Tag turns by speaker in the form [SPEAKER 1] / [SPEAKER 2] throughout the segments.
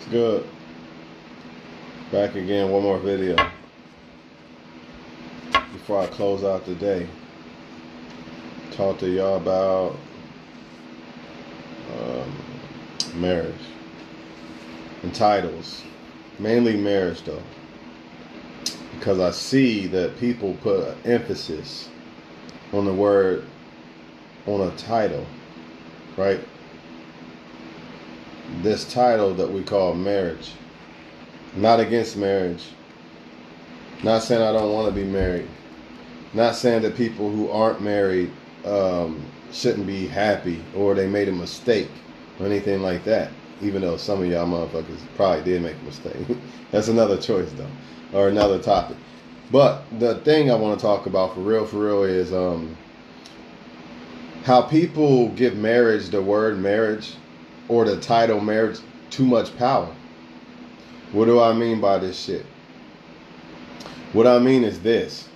[SPEAKER 1] Good. Back again, one more video before I close out the day. Talk to y'all about marriage and titles, mainly marriage though, because I see that people put an emphasis on the word, on a title, right? This title that we call marriage. Not against marriage. Not saying I don't want to be married. Not saying that people who aren't married shouldn't be happy or they made a mistake or anything like that. Even though some of y'all motherfuckers probably did make a mistake. That's another choice though, or another topic. But the thing I want to talk about for real is how people give marriage, the word marriage, or the title marriage, too much power. What do I mean by this shit? What I mean is this.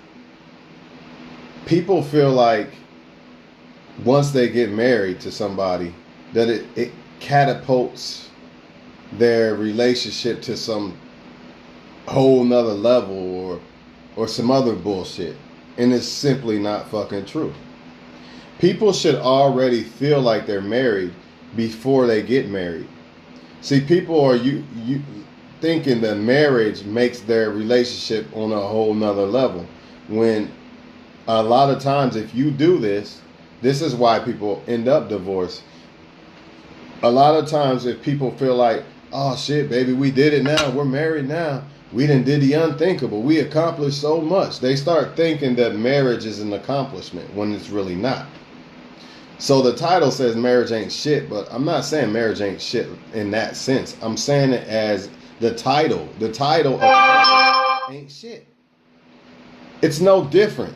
[SPEAKER 1] People feel like once they get married to somebody, that it catapults their relationship to some whole nother level or some other bullshit. And it's simply not fucking true. People should already feel like they're married before they get married. See, people are you thinking that marriage makes their relationship on a whole nother level, when a lot of times if you do this is why people end up divorced. A lot of times if people feel like, oh shit baby, we did it now, we're married now, we done did the unthinkable, we accomplished so much, they start thinking that marriage is an accomplishment when it's really not. So the title says marriage ain't shit, but I'm not saying marriage ain't shit in that sense. I'm saying it as the title of marriage ain't shit. It's no different.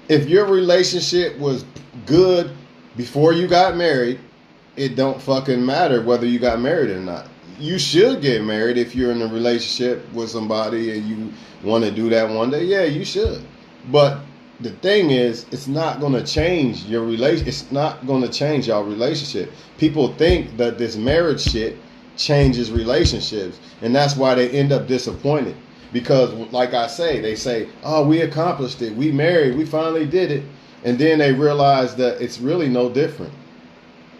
[SPEAKER 1] If your relationship was good before you got married, it don't fucking matter whether you got married or not. You should get married if you're in a relationship with somebody and you want to do that one day. Yeah, you should. But the thing is, it's not going to change your relation. It's not going to change your relationship. People think that this marriage shit changes relationships, and that's why they end up disappointed. Because, like I say, they say, "Oh, we accomplished it. We married. We finally did it," and then they realize that it's really no different.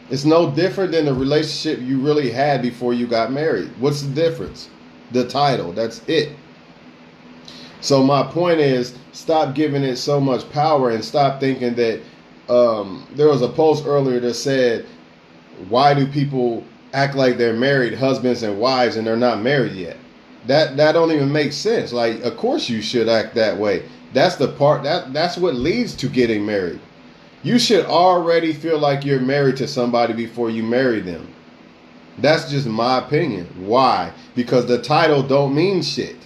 [SPEAKER 1] It's no different than the relationship you really had before you got married. What's the difference? The title. That's it. So my point is, stop giving it so much power and stop thinking that there was a post earlier that said, why do people act like they're married, husbands and wives, and they're not married yet? That don't even make sense. Like, of course you should act that way. That's the part that's what leads to getting married. You should already feel like you're married to somebody before you marry them. That's just my opinion. Why? Because the title don't mean shit.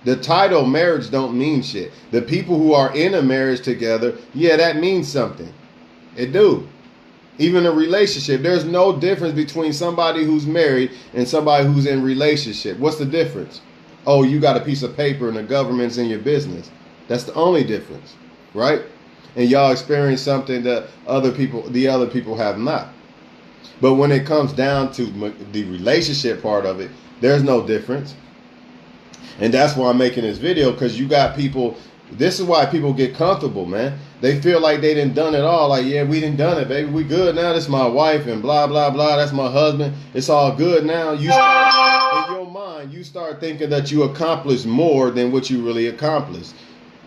[SPEAKER 1] The title marriage don't mean shit. The people who are in a marriage together, yeah, that means something. It do. Even a relationship, there's no difference between somebody who's married and somebody who's in relationship. What's the difference? Oh, you got a piece of paper and the government's in your business. That's the only difference, right? And y'all experience something that the other people have not. But when it comes down to the relationship part of it, there's no difference. And that's why I'm making this video, because you got people, this is why people get comfortable, man. They feel like they done it all. Like, yeah, we done it, baby. We good now. This is my wife and blah, blah, blah. That's my husband. It's all good now. You start, in your mind, you start thinking that you accomplished more than what you really accomplished.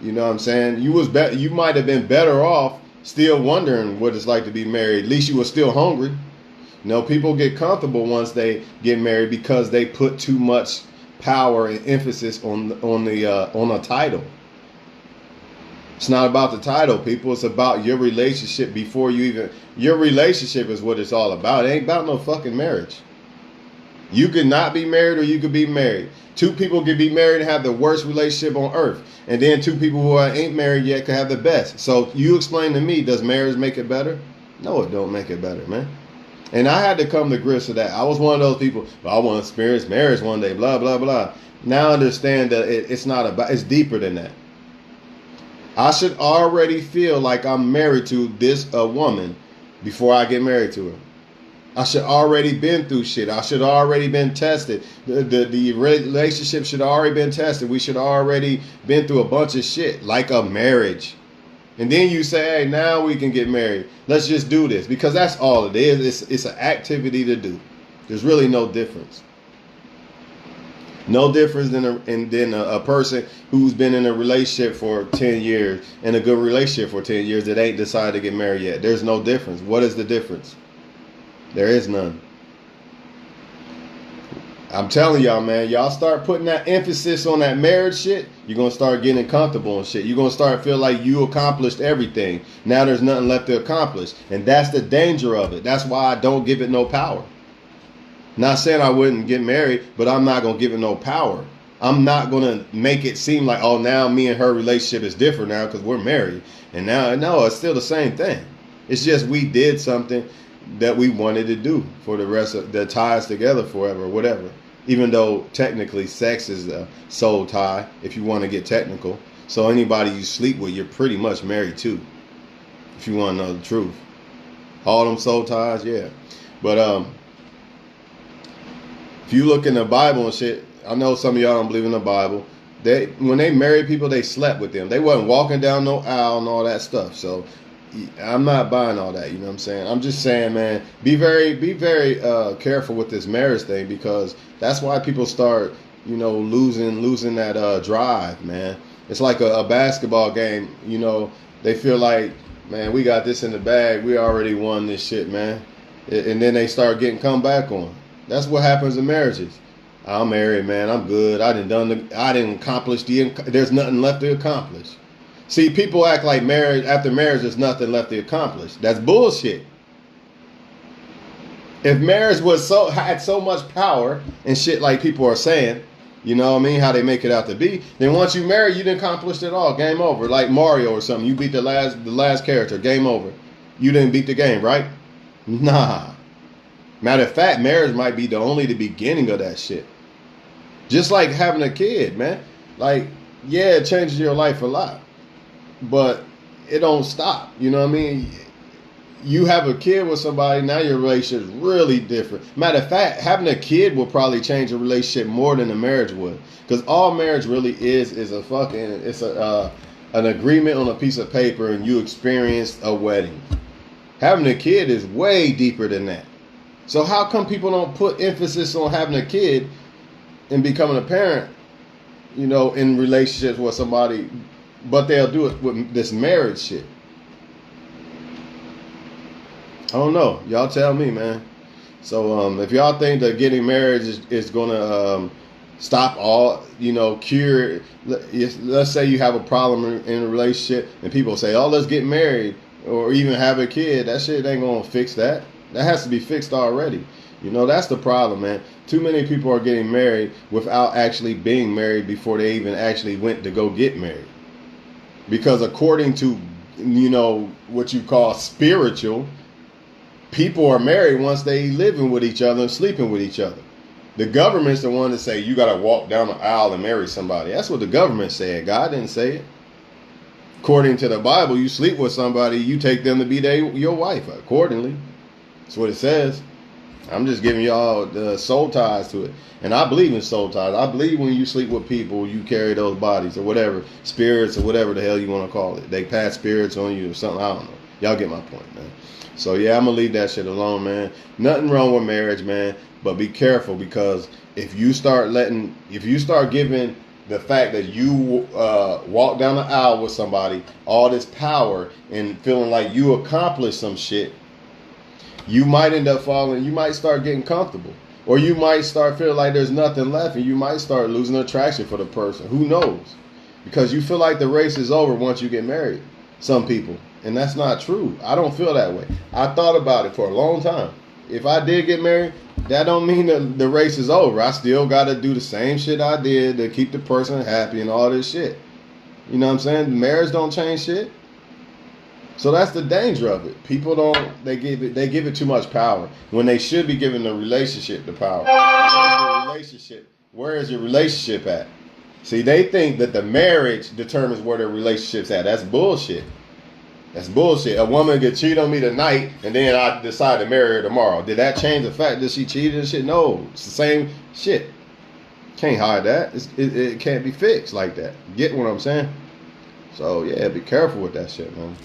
[SPEAKER 1] You know what I'm saying? You might have been better off still wondering what it's like to be married. At least you were still hungry. You know, people get comfortable once they get married because they put too much power and emphasis on a title. It's not about the title, people. It's about your relationship before you even. Your relationship is what it's all about. It ain't about no fucking marriage. You could not be married or you could be married. Two people could be married and have the worst relationship on earth, and then two people who ain't married yet could have the best. So you explain to me, does marriage make it better? No, it don't make it better, man. And I had to come to grips with that. I was one of those people, I want to experience marriage one day, blah, blah, blah. Now I understand that it's not about, it's deeper than that. I should already feel like I'm married to this woman before I get married to her. I should already been through shit. I should already been tested. The relationship should already been tested. We should already been through a bunch of shit, like a marriage. And then you say, hey, now we can get married. Let's just do this. Because that's all it is. It's an activity to do. There's really no difference. No difference than a person who's been in a relationship for 10 years, in a good relationship for 10 years, that ain't decided to get married yet. There's no difference. What is the difference? There is none. I'm telling y'all, man, y'all start putting that emphasis on that marriage shit, you're going to start getting comfortable and shit. You're going to start feel like you accomplished everything. Now there's nothing left to accomplish. And that's the danger of it. That's why I don't give it no power. Not saying I wouldn't get married, but I'm not going to give it no power. I'm not going to make it seem like, oh, now me and her relationship is different now because we're married. And now, no, it's still the same thing. It's just we did something that we wanted to do for the rest of the ties together forever, whatever. Even though technically sex is a soul tie, if you want to get technical. So anybody you sleep with, you're pretty much married to, if you want to know the truth. All them soul ties, yeah. But if you look in the Bible and shit, I know some of y'all don't believe in the Bible. When they married people, they slept with them. They wasn't walking down no aisle and all that stuff. So I'm not buying all that, you know what I'm saying? I'm just saying, man, be very careful with this marriage thing, because that's why people start, you know, losing that drive, man. It's like a basketball game, you know, they feel like, man, we got this in the bag, we already won this shit, man. And then they start getting come back on. That's what happens in marriages. I'm married, man, I'm good. I didn't accomplish there's nothing left to accomplish. See, people act like after marriage, there's nothing left to accomplish. That's bullshit. If marriage had so much power and shit like people are saying, you know what I mean, how they make it out to be, then once you marry, you didn't accomplish it all. Game over. Like Mario or something. You beat the last character. Game over. You didn't beat the game, right? Nah. Matter of fact, marriage might be the beginning of that shit. Just like having a kid, man. Like, yeah, it changes your life a lot. But it don't stop. You know what I mean? You have a kid with somebody, now your relationship is really different. Matter of fact, having a kid will probably change a relationship more than a marriage would. Because all marriage really is an agreement on a piece of paper, and you experienced a wedding. Having a kid is way deeper than that. So how come people don't put emphasis on having a kid and becoming a parent, you know, in relationships with somebody, but they'll do it with this marriage shit? I don't know. Y'all tell me, man. So if y'all think that getting married is going to stop all, you know, cure, let's say you have a problem in a relationship and people say, oh, let's get married or even have a kid. That shit ain't going to fix that. That has to be fixed already. You know, that's the problem, man. Too many people are getting married without actually being married before they even actually went to go get married. Because according to, you know, what you call spiritual, people are married once they living with each other and sleeping with each other. The government's the one that say you got to walk down the aisle and marry somebody. That's what the government said. God didn't say it. According to the Bible, you sleep with somebody, you take them to be your wife accordingly. That's what it says. I'm just giving y'all the soul ties to it. And I believe in soul ties. I believe when you sleep with people, you carry those bodies or whatever, spirits or whatever the hell you want to call it. They pass spirits on you or something. I don't know. Y'all get my point, man. So, yeah, I'm going to leave that shit alone, man. Nothing wrong with marriage, man. But be careful, because if you start giving the fact that you walk down the aisle with somebody all this power and feeling like you accomplished some shit, you might end up falling. You might start getting comfortable. Or you might start feeling like there's nothing left, and you might start losing attraction for the person. Who knows? Because you feel like the race is over once you get married. Some people. And that's not true. I don't feel that way. I thought about it for a long time. If I did get married, that don't mean that the race is over. I still got to do the same shit I did to keep the person happy and all this shit. You know what I'm saying? Marriage don't change shit. So that's the danger of it. People they give it too much power when they should be giving the relationship the power. Where is your relationship at? See, they think that the marriage determines where their relationship's at. That's bullshit. That's bullshit. A woman could cheat on me tonight, and then I decide to marry her tomorrow. Did that change the fact that she cheated and shit? No, it's the same shit. Can't hide that. It can't be fixed like that. Get what I'm saying? So yeah, be careful with that shit, man.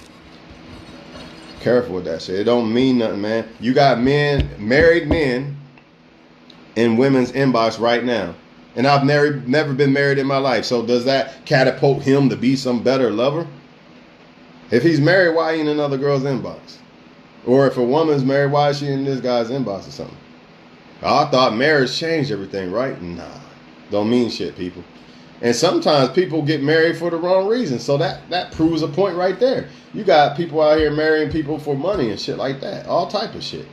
[SPEAKER 1] Careful with that shit. It don't mean nothing, man. You got married men in women's inbox right now. And I've never been married in my life. So does that catapult him to be some better lover? If he's married, why he in another girl's inbox? Or if a woman's married, why is she in this guy's inbox or something? I thought marriage changed everything, right? Nah. Don't mean shit, people. And sometimes people get married for the wrong reason. So that proves a point right there. You got people out here marrying people for money and shit like that. All type of shit.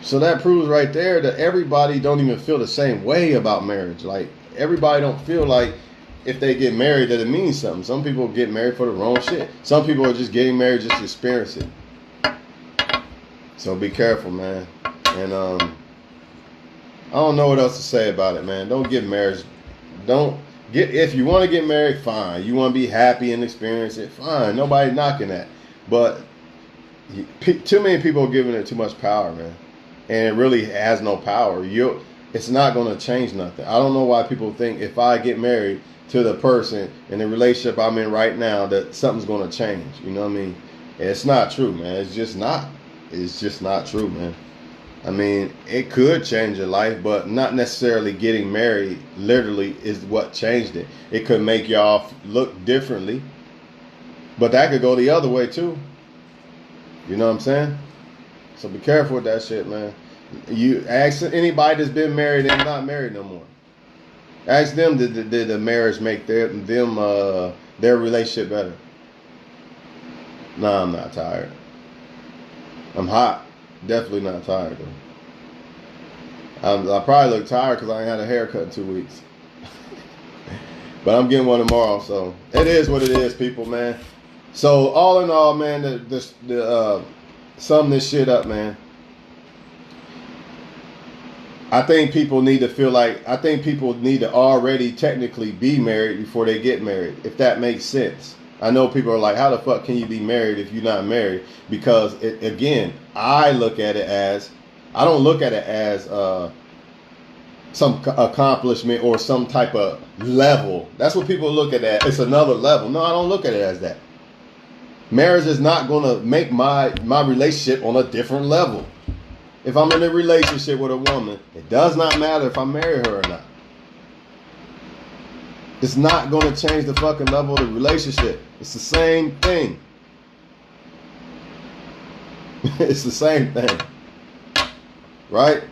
[SPEAKER 1] So that proves right there that everybody don't even feel the same way about marriage. Like, everybody don't feel like if they get married that it means something. Some people get married for the wrong shit. Some people are just getting married just to experience it. So be careful, man. And I don't know what else to say about it, man. Don't get married. If you want to get married, fine. You want to be happy and experience it, fine. Nobody's knocking that. But too many people are giving it too much power, man. And it really has no power. It's not going to change nothing. I don't know why people think if I get married to the person in the relationship I'm in right now that something's going to change. You know what I mean? It's not true, man. It's just not. It's just not true, man. I mean, it could change your life, but not necessarily getting married literally is what changed it. It could make y'all look differently, but that could go the other way too. You know what I'm saying? So be careful with that shit, man. You ask anybody that's been married and not married no more. Ask them, did the marriage make their relationship better? Nah, I'm not tired. I'm hot. Definitely not tired though. I probably look tired because I ain't had a haircut in 2 weeks. But I'm getting one tomorrow, so it is what it is, people, man. So all in all, man, sum this shit up, man. I think people need to already technically be married before they get married, if that makes sense. I know people are like, how the fuck can you be married if you're not married? Because, again, I don't look at it as some accomplishment or some type of level. That's what people look at it. It's another level. No, I don't look at it as that. Marriage is not going to make my relationship on a different level. If I'm in a relationship with a woman, it does not matter if I marry her or not. It's not going to change the fucking level of the relationship. It's the same thing. It's the same thing. Right?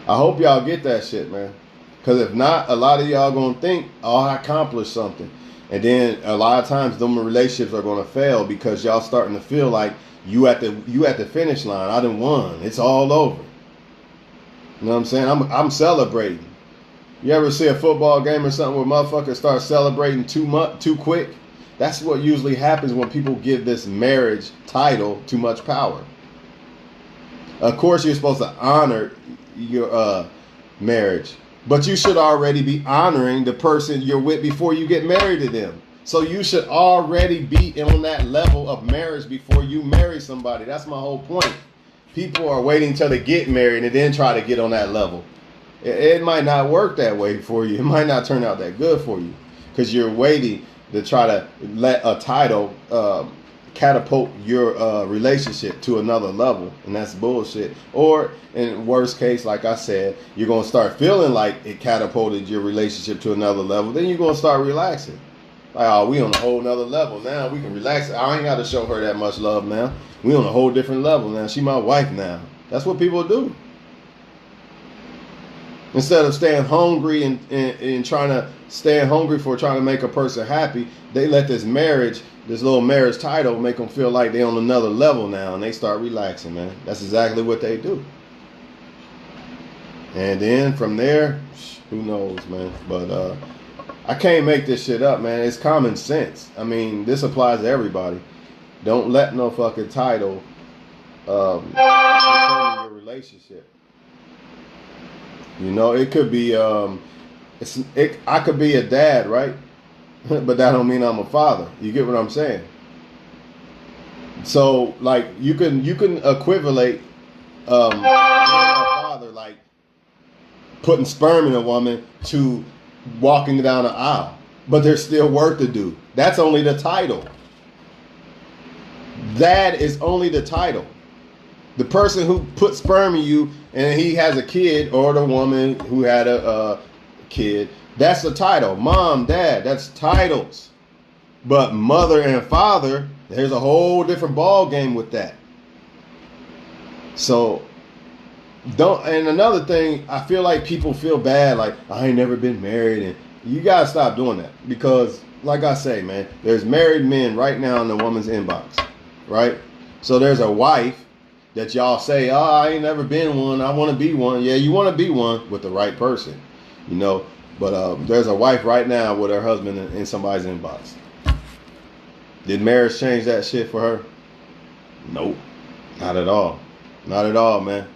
[SPEAKER 1] I hope y'all get that shit, man. Because if not, a lot of y'all going to think, oh, I accomplished something. And then a lot of times them relationships are going to fail because y'all starting to feel like you at the finish line. I done won. It's all over. You know what I'm saying? I'm celebrating. You ever see a football game or something where motherfuckers start celebrating too quick? That's what usually happens when people give this marriage title too much power. Of course, you're supposed to honor your marriage, but you should already be honoring the person you're with before you get married to them. So you should already be on that level of marriage before you marry somebody. That's my whole point. People are waiting till they get married and then try to get on that level. It might not work that way for you. It might not turn out that good for you because you're waiting to try to let a title catapult your relationship to another level, and that's bullshit. Or in worst case, like I said, you're going to start feeling like it catapulted your relationship to another level. Then you're going to start relaxing. Like, oh, we on a whole nother level now. We can relax. I ain't got to show her that much love now. We on a whole different level now. She my wife now. That's what people do. Instead of staying hungry and trying to make a person happy, they let this little marriage title make them feel like they're on another level now, and they start relaxing, man. That's exactly what they do. And then from there, who knows, man. But I can't make this shit up, man. It's common sense. I mean, this applies to everybody. Don't let no fucking title determine your relationship. You know, it could be I could be a dad, right? but that don't mean I'm a father. You get what I'm saying? So like you can equivalate being a father, like putting sperm in a woman, to walking down the aisle. But there's still work to do. That's only the title. That is only the title. The person who put sperm in you and he has a kid, or the woman who had a kid, that's the title. Mom, dad, that's titles. But mother and father, there's a whole different ball game with that. So don't. And another thing, I feel like people feel bad, like I ain't never been married, and you gotta stop doing that, because like I say, man, there's married men right now in the woman's inbox, right? So there's a wife that y'all say, oh, I ain't never been one, I want to be one. Yeah, you want to be one with the right person, you know. But there's a wife right now with her husband in somebody's inbox. Did marriage change that shit for her? Nope, not at all. Not at all, man.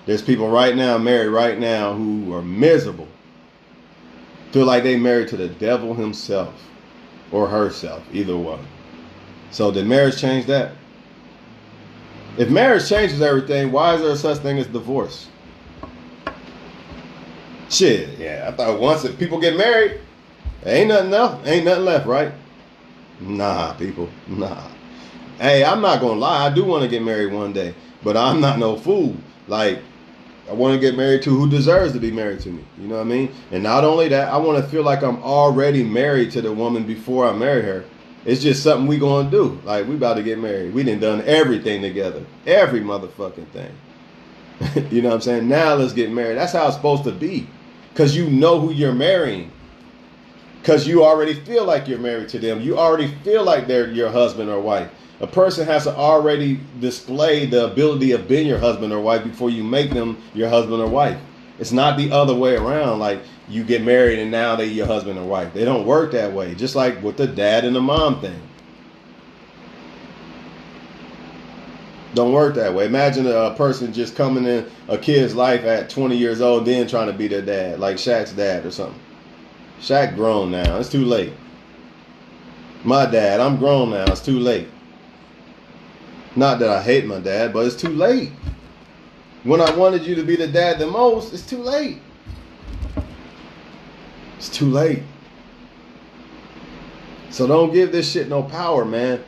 [SPEAKER 1] There's people right now, married right now, who are miserable. Feel like they married to the devil himself or herself, either one. So did marriage change that? If marriage changes everything, why is there such thing as divorce? Shit, yeah. I thought once if people get married, ain't nothing else, ain't nothing left, right? Nah, people, nah. Hey, I'm not gonna lie. I do want to get married one day, but I'm not no fool. Like, I want to get married to who deserves to be married to me. You know what I mean? And not only that, I want to feel like I'm already married to the woman before I marry her. It's just something we gonna do. Like, we about to get married. We done everything together. Every motherfucking thing. You know what I'm saying? Now let's get married. That's how it's supposed to be. Because you know who you're marrying. Because you already feel like you're married to them. You already feel like they're your husband or wife. A person has to already display the ability of being your husband or wife before you make them your husband or wife. It's not the other way around. Like, you get married and now they're your husband or wife. They don't work that way. Just like with the dad and the mom thing. Don't work that way. Imagine a person just coming in a kid's life at 20 years old, then trying to be their dad, like Shaq's dad or something. Shaq grown now. It's too late. My dad, I'm grown now. It's too late. Not that I hate my dad, but it's too late. When I wanted you to be the dad the most, it's too late. It's too late. So don't give this shit no power, man.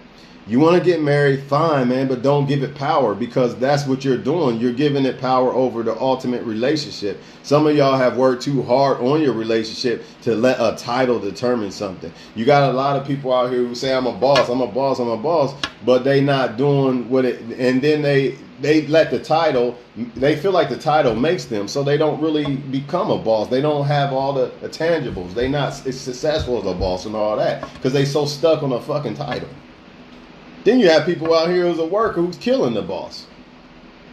[SPEAKER 1] You want to get married, fine, man, but don't give it power, because that's what you're doing. You're giving it power over the ultimate relationship. Some of y'all have worked too hard on your relationship to let a title determine something. You got a lot of people out here who say, I'm a boss, I'm a boss, I'm a boss, but they not doing what it, and then they let the title, they feel like the title makes them, so they don't really become a boss. They don't have all the tangibles. They not as successful as a boss and all that, because they so stuck on a fucking title. Then you have people out here who's a worker who's killing the boss,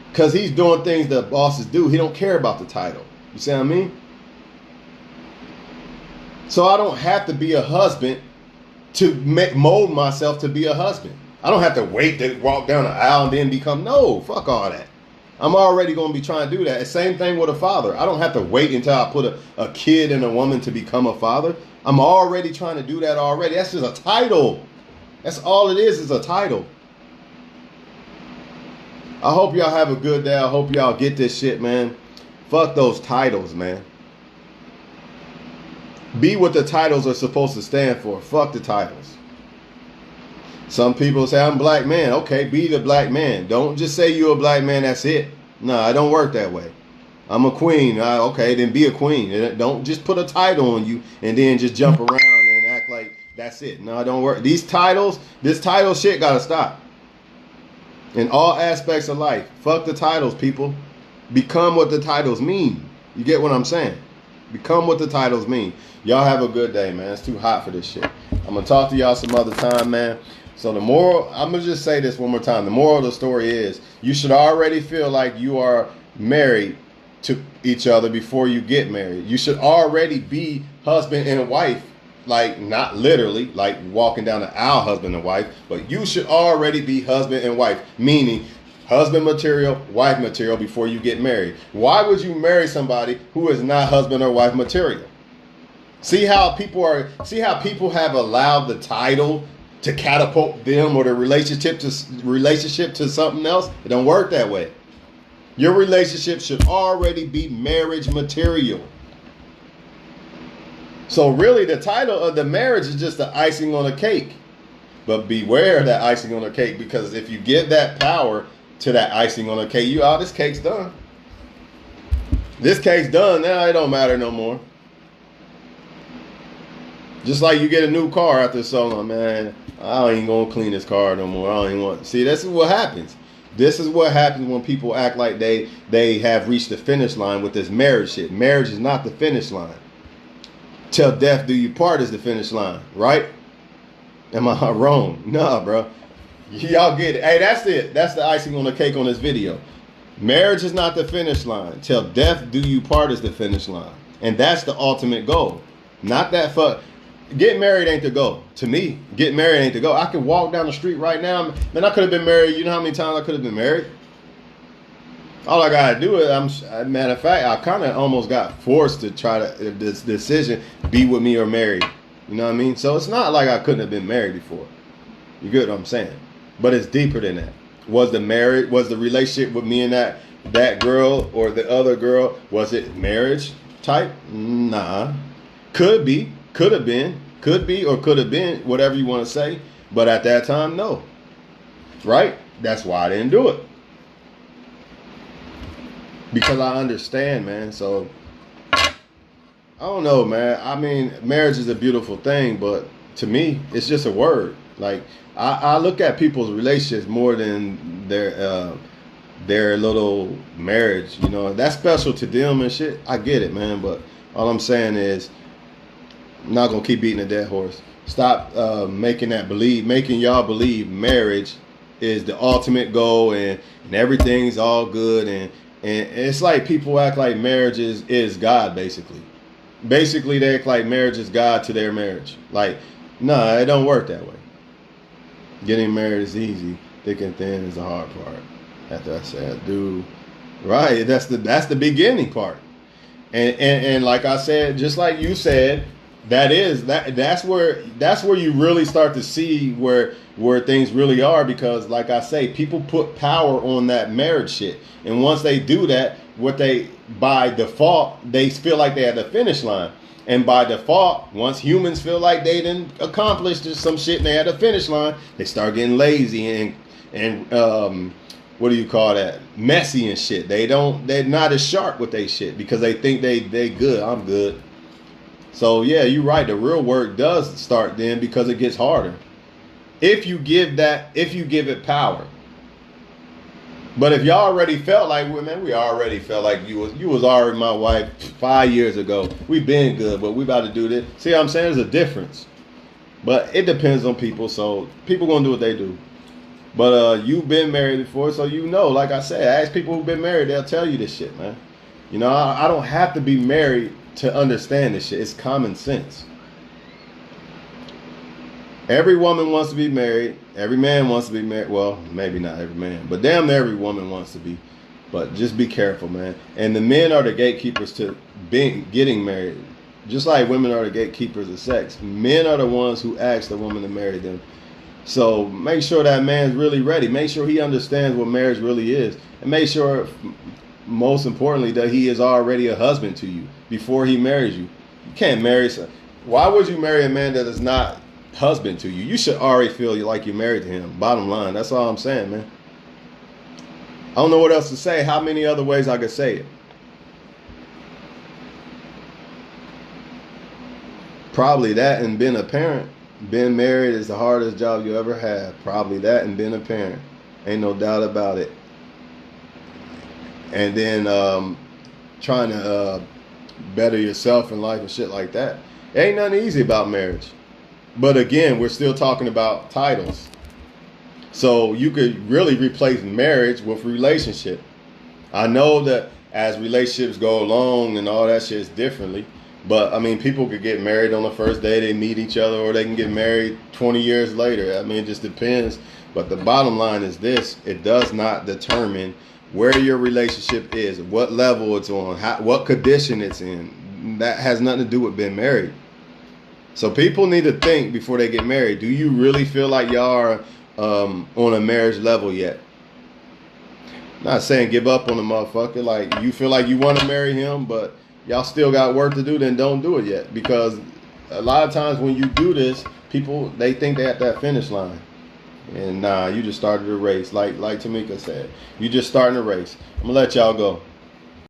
[SPEAKER 1] because he's doing things that bosses do. He don't care about the title. You see what I mean? So I don't have to be a husband to mold myself to be a husband. I don't have to wait to walk down the aisle and then become, no, fuck all that. I'm already going to be trying to do that. Same thing with a father. I don't have to wait until I put a kid in a woman to become a father. I'm already trying to do that already. That's just a title. That's all it is a title. I hope y'all have a good day. I hope y'all get this shit, man. Fuck those titles, man. Be what the titles are supposed to stand for. Fuck the titles. Some people say, I'm a black man. Okay, be the black man. Don't just say you're a black man, that's it. No, I don't work that way. I'm a queen. Okay, then be a queen. Don't just put a title on you and then just jump around and act like that's it. No, I don't work. These titles, this title shit gotta stop. In all aspects of life. Fuck the titles, people. Become what the titles mean. You get what I'm saying? Become what the titles mean. Y'all have a good day, man. It's too hot for this shit. I'm gonna talk to y'all some other time, man. So the moral, I'm gonna just say this one more time. The moral of the story is you should already feel like you are married to each other before you get married. You should already be husband and wife. Like, not literally, like walking down the aisle, husband and wife, but you should already be husband and wife, meaning husband material, wife material before you get married. Why would you marry somebody who is not husband or wife material? See how people have allowed the title to catapult them or the relationship to something else? It don't work that way. Your relationship should already be marriage material. So really the title of the marriage is just the icing on the cake. But beware of that icing on the cake, because if you give that power to that icing on the cake, this cake's done. This cake's done, now it don't matter no more. Just like you get a new car after so long, man, I ain't gonna clean this car no more. I don't even want. See, this is what happens. This is what happens when people act like they have reached the finish line with this marriage shit. Marriage is not the finish line. Till death do you part is the finish line, right? Am I wrong? Nah, bro. Y'all get it. Hey, that's it. That's the icing on the cake on this video. Marriage is not the finish line. Till death do you part is the finish line. And that's the ultimate goal. Not that fuck. Getting married ain't the goal. To me, getting married ain't the goal. I can walk down the street right now. Man, I could have been married. You know how many times I could have been married? All I gotta do is, matter of fact, I kind of almost got forced to try to this decision: be with me or marry. You know what I mean? So it's not like I couldn't have been married before. You get what I'm saying? But it's deeper than that. Was the relationship with me and that girl or the other girl, was it marriage type? Nah. Could be. Could have been, could be, or could have been, whatever you want to say. But at that time, no. Right? That's why I didn't do it. Because I understand, man. So, I don't know, man. I mean, marriage is a beautiful thing, but to me, it's just a word. Like, I look at people's relationships more than their little marriage. You know, that's special to them and shit. I get it, man. But all I'm saying is, I'm not gonna keep beating a dead horse. Stop making y'all believe marriage is the ultimate goal and everything's all good and it's like people act like marriage is God basically. Basically they act like marriage is God to their marriage. Like, nah, it don't work that way. Getting married is easy. Thick and thin is the hard part. After I said, dude, right? That's the beginning part. And like I said, just like you said. That's where you really start to see where things really are, because like I say, people put power on that marriage shit, and once they do that, by default they feel like they at the finish line, and by default, once humans feel like they didn't accomplish some shit and they at the finish line, they start getting lazy and what do you call that? Messy and shit. They're not as sharp with they shit because they think they good. I'm good. So yeah, you're right. The real work does start then because it gets harder. If you give it power. But if y'all already felt like, well, man, we already felt like you was already my wife 5 years ago. We been good, but we about to do this. See what I'm saying? There's a difference. But it depends on people. So people gonna do what they do. But you've been married before, so you know. Like I said, ask people who've been married. They'll tell you this shit, man. You know, I don't have to be married to understand this shit. It's common sense. Every woman wants to be married. Every man wants to be married. Well, maybe not every man, but damn near every woman wants to be. But just be careful, man. And the men are the gatekeepers to getting married. Just like women are the gatekeepers of sex, men are the ones who ask the woman to marry them. So make sure that man's really ready. Make sure he understands what marriage really is. And make sure, most importantly, that he is already a husband to you before he marries you. You can't marry someone. Why would you marry a man that is not husband to you? You should already feel like you're married to him. Bottom line. That's all I'm saying, man. I don't know what else to say. How many other ways I could say it? Probably that and being a parent. Being married is the hardest job you ever have. Probably that and being a parent. Ain't no doubt about it. And then trying to better yourself in life and shit like that. It ain't nothing easy about marriage. But again, we're still talking about titles. So you could really replace marriage with relationship. I know that as relationships go along and all that shit is differently. But, I mean, people could get married on the first day they meet each other, or they can get married 20 years later. I mean, it just depends. But the bottom line is this. It does not determine where your relationship is, what level it's on, what condition it's in. That has nothing to do with being married. So people need to think before they get married. Do you really feel like y'all are on a marriage level yet? Not saying give up on the motherfucker. Like you feel like you want to marry him, but y'all still got work to do. Then don't do it yet, because a lot of times when you do this, people they think they're at that finish line, and nah, you just started a race. Like Tamika said, you just starting a race. I'm gonna let y'all go.